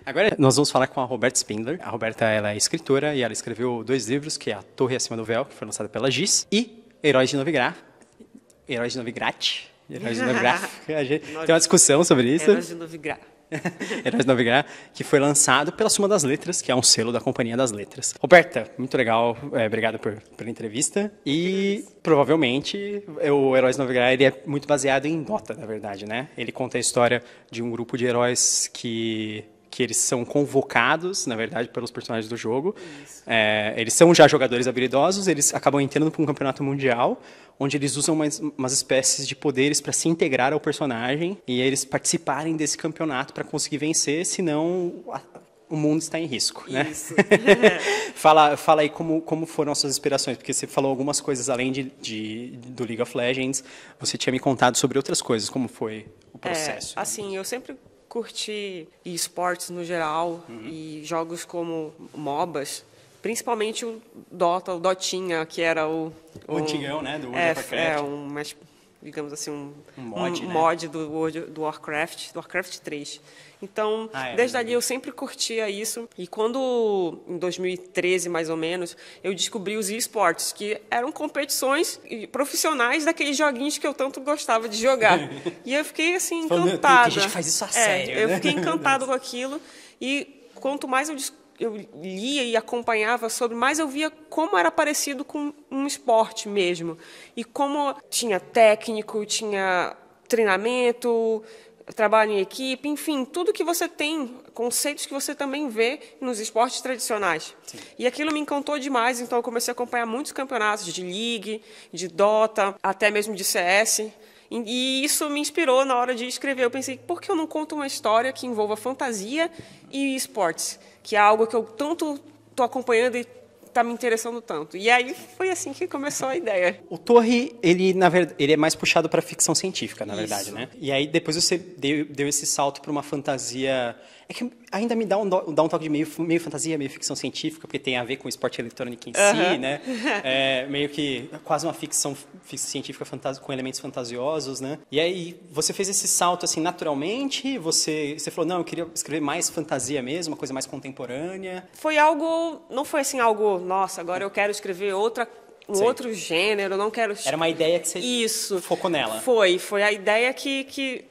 Agora nós vamos falar com a Roberta Spindler. A Roberta, ela é escritora e ela escreveu 2 livros, que é A Torre Acima do Véu, que foi lançada pela Giz, e Heróis de Novigrad. Heróis de Novigrad? Heróis de Novigrad. Tem uma discussão sobre isso. Heróis de Novigrad. Heróis de Novigrad, que foi lançado pela Suma das Letras, que é um selo da Companhia das Letras. Roberta, muito legal, obrigado pela entrevista. E provavelmente o Heróis de Novigrad ele é muito baseado em Dota, na verdade, né? Ele conta a história de um grupo de heróis que eles são convocados, na verdade, pelos personagens do jogo. Eles são já jogadores habilidosos, eles acabam entrando para um campeonato mundial, onde eles usam umas espécies de poderes para se integrar ao personagem e eles participarem desse campeonato para conseguir vencer, senão o mundo está em risco, né? Isso. Fala aí como foram as suas inspirações, porque você falou algumas coisas além do League of Legends, você tinha me contado sobre outras coisas, como foi o processo. Assim, eu sempre curti esportes no geral e jogos como MOBAs, principalmente o Dota, o Dotinha, que era o antigão, né, do World of Warcraft. Digamos assim, um mod, né? mod do Warcraft, do Warcraft 3. Então, desde ali eu sempre curtia isso. E quando, em 2013, mais ou menos, eu descobri os esportes, que eram competições profissionais daqueles joguinhos que eu tanto gostava de jogar. E eu fiquei, assim, encantada. A gente faz isso a sério, eu né? fiquei encantada com aquilo. E quanto mais eu lia e acompanhava sobre, mais eu via como era parecido com um esporte mesmo. E como tinha técnico, tinha treinamento, trabalho em equipe, enfim, tudo que você tem, conceitos que você também vê nos esportes tradicionais. Sim. E aquilo me encantou demais, então eu comecei a acompanhar muitos campeonatos de League, de Dota, até mesmo de CS. E isso me inspirou na hora de escrever. Eu pensei, por que eu não conto uma história que envolva fantasia e esportes? Que é algo que eu tanto estou acompanhando e está me interessando tanto. E aí foi assim que começou a ideia. O Torre, na verdade, ele é mais puxado para ficção científica, na verdade, né? E aí depois você deu esse salto para uma fantasia... É que ainda me dá um toque de meio fantasia, meio ficção científica, porque tem a ver com o esporte eletrônico em si, né? Meio que quase uma ficção científica com elementos fantasiosos, né? E aí você fez esse salto assim naturalmente? Você falou, não, eu queria escrever mais fantasia mesmo, uma coisa mais contemporânea? Foi algo, não foi assim algo, nossa, agora eu quero escrever outro gênero, não quero... Era uma ideia que você focou nela? Foi a ideia que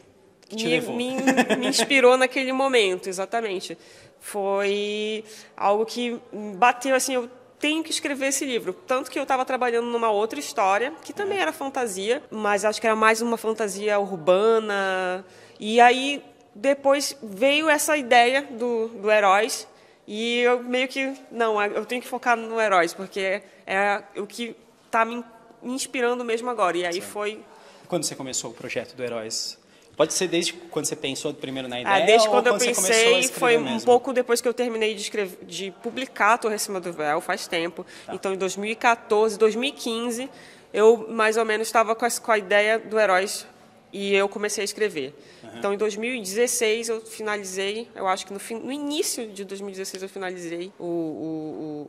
me inspirou naquele momento, exatamente. Foi algo que bateu assim, eu tenho que escrever esse livro. Tanto que eu estava trabalhando numa outra história, que também era fantasia, mas acho que era mais uma fantasia urbana. E aí, depois veio essa ideia do Heróis, e eu meio que, não, eu tenho que focar no Heróis, porque é o que está me inspirando mesmo agora. E aí foi... Quando você começou o projeto do Heróis? Pode ser desde quando você pensou primeiro na ideia? Desde quando eu pensei, foi um pouco depois que eu terminei de publicar A Torre Acima do Véu, faz tempo. Tá. Então, em 2014, 2015, eu mais ou menos estava com a ideia do Heróis e eu comecei a escrever. Então, em 2016, eu finalizei, eu acho que no início de 2016 eu finalizei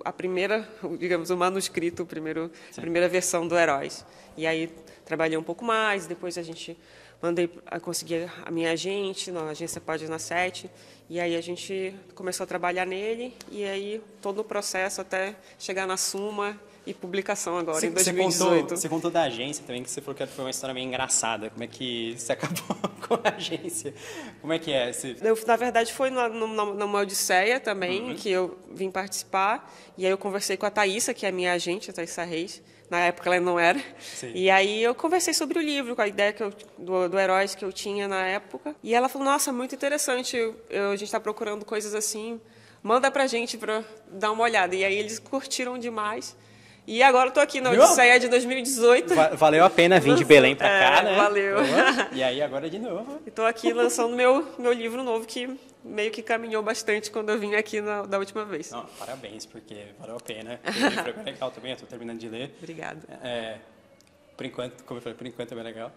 a primeira, digamos, o manuscrito, a primeira versão do Heróis. E aí, trabalhei um pouco mais, depois a gente... consegui a minha agente, na agência Página 7, e aí a gente começou a trabalhar nele, e aí todo o processo até chegar na Suma e publicação agora, em 2018. Você contou da agência também, que você falou que foi uma história meio engraçada. Como é que você acabou com a agência? Como é que é? Na verdade, foi numa Odisseia também, que eu vim participar, e aí eu conversei com a Thaísa, que é a minha agente, a Thaísa Reis. Na época ela não era. Sim. E aí eu conversei sobre o livro, com a ideia do Heróis que eu tinha na época. E ela falou, nossa, muito interessante, a gente está procurando coisas assim, manda pra gente para dar uma olhada. E aí eles curtiram demais. E agora estou aqui na Odisseia de 2018. Valeu a pena vir de Belém para cá, né? Valeu. E aí agora de novo. Estou aqui lançando meu livro novo, que meio que caminhou bastante quando eu vim aqui da última vez. Não, parabéns, porque valeu a pena. O livro é bem legal também, eu estou terminando de ler. Obrigada. Por enquanto, como eu falei, por enquanto é bem legal.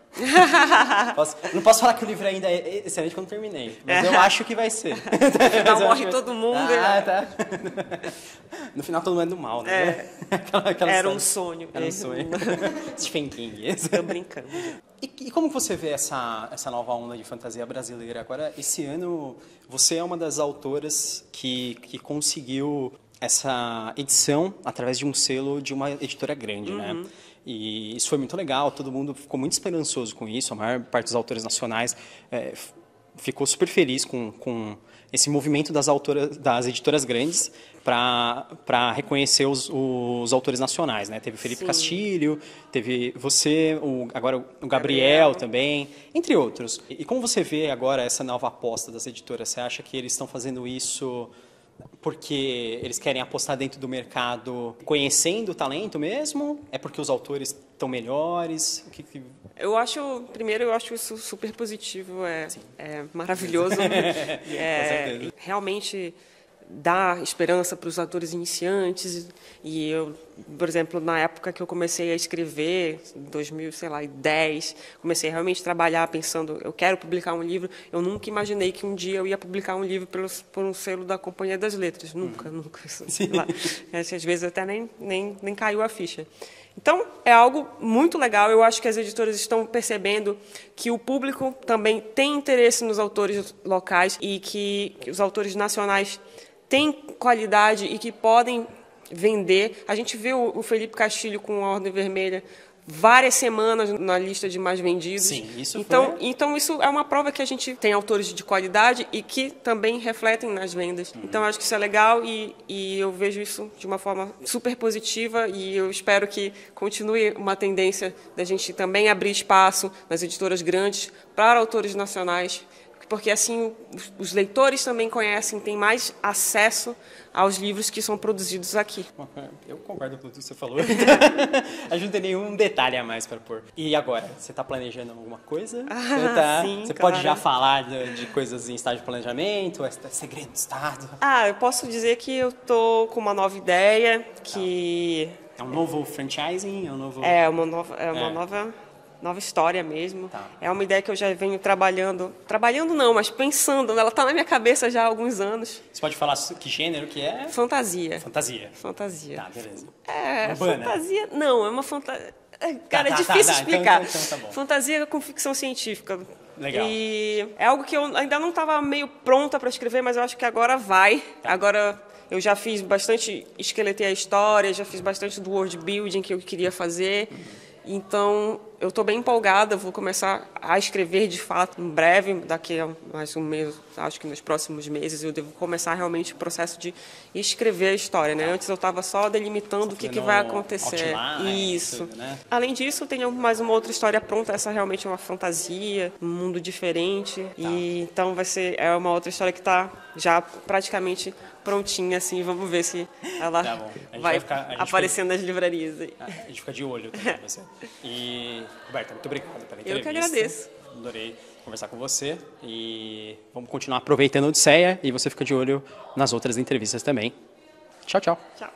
Não posso falar que o livro ainda é excelente quando terminei, mas eu acho que vai ser. Não morre todo mundo. Tá. No final todo mundo é do mal, né? Aquela Era um história. sonho. Era um sonho. Stephen King. Tô brincando. E como você vê essa nova onda de fantasia brasileira? Agora, esse ano, você é uma das autoras que conseguiu essa edição através de um selo de uma editora grande, né? E isso foi muito legal, todo mundo ficou muito esperançoso com isso, a maior parte dos autores nacionais ficou super feliz com esse movimento das editoras grandes para reconhecer os autores nacionais, né? Teve Felipe Castilho, teve você, agora o Gabriel também, entre outros. E como você vê agora essa nova aposta das editoras? Você acha que eles estão fazendo isso porque eles querem apostar dentro do mercado conhecendo o talento mesmo? É porque os autores estão melhores? Eu acho isso super positivo, é maravilhoso. Realmente dá esperança para os autores iniciantes. E eu, por exemplo, na época que eu comecei a escrever, em 2010, comecei realmente a trabalhar pensando, eu quero publicar um livro. Eu nunca imaginei que um dia eu ia publicar um livro por um selo da Companhia das Letras. Nunca. Às vezes até nem caiu a ficha. Então, é algo muito legal. Eu acho que as editoras estão percebendo que o público também tem interesse nos autores locais e que os autores nacionais têm qualidade e que podem vender. A gente vê o Felipe Castilho com a Ordem Vermelha várias semanas na lista de mais vendidos. Sim, isso então isso é uma prova que a gente tem autores de qualidade e que também refletem nas vendas. Então, acho que isso é legal e eu vejo isso de uma forma super positiva e eu espero que continue uma tendência da gente também abrir espaço nas editoras grandes para autores nacionais, porque assim os leitores também conhecem, têm mais acesso aos livros que são produzidos aqui. Eu concordo com tudo que você falou. A gente não tem nenhum detalhe a mais para pôr. E agora, você está planejando alguma coisa? Você pode já falar de coisas em estágio de planejamento? É segredo do Estado? Eu posso dizer que eu estou com uma nova ideia, que... É um novo franchising? Uma nova história mesmo. É uma ideia que eu já venho trabalhando não, mas pensando, ela está na minha cabeça já há alguns anos. Você pode falar que gênero que é? Fantasia. Tá, beleza. Fantasia, não, é uma fantasia... Cara, é difícil explicar. Então tá bom. Fantasia com ficção científica. Legal. E é algo que eu ainda não estava meio pronta para escrever, mas eu acho que agora vai. Agora eu já fiz bastante, esqueletei a história, já fiz bastante do world building que eu queria fazer. Então, eu estou bem empolgada, vou começar a escrever de fato em breve, daqui a mais um mês, acho que nos próximos meses eu devo começar realmente o processo de escrever a história, né? Antes eu estava só delimitando o que vai acontecer. Isso. Tudo, né? Além disso, eu tenho mais uma outra história pronta, essa realmente é uma fantasia, um mundo diferente. E então é uma outra história que está já praticamente prontinha, assim, vamos ver se ela vai aparecer nas livrarias. A gente fica de olho também, você. E, Roberta, muito obrigado pela entrevista. Eu que agradeço. Adorei conversar com você e vamos continuar aproveitando a Odisseia e você fica de olho nas outras entrevistas também. Tchau, tchau. Tchau.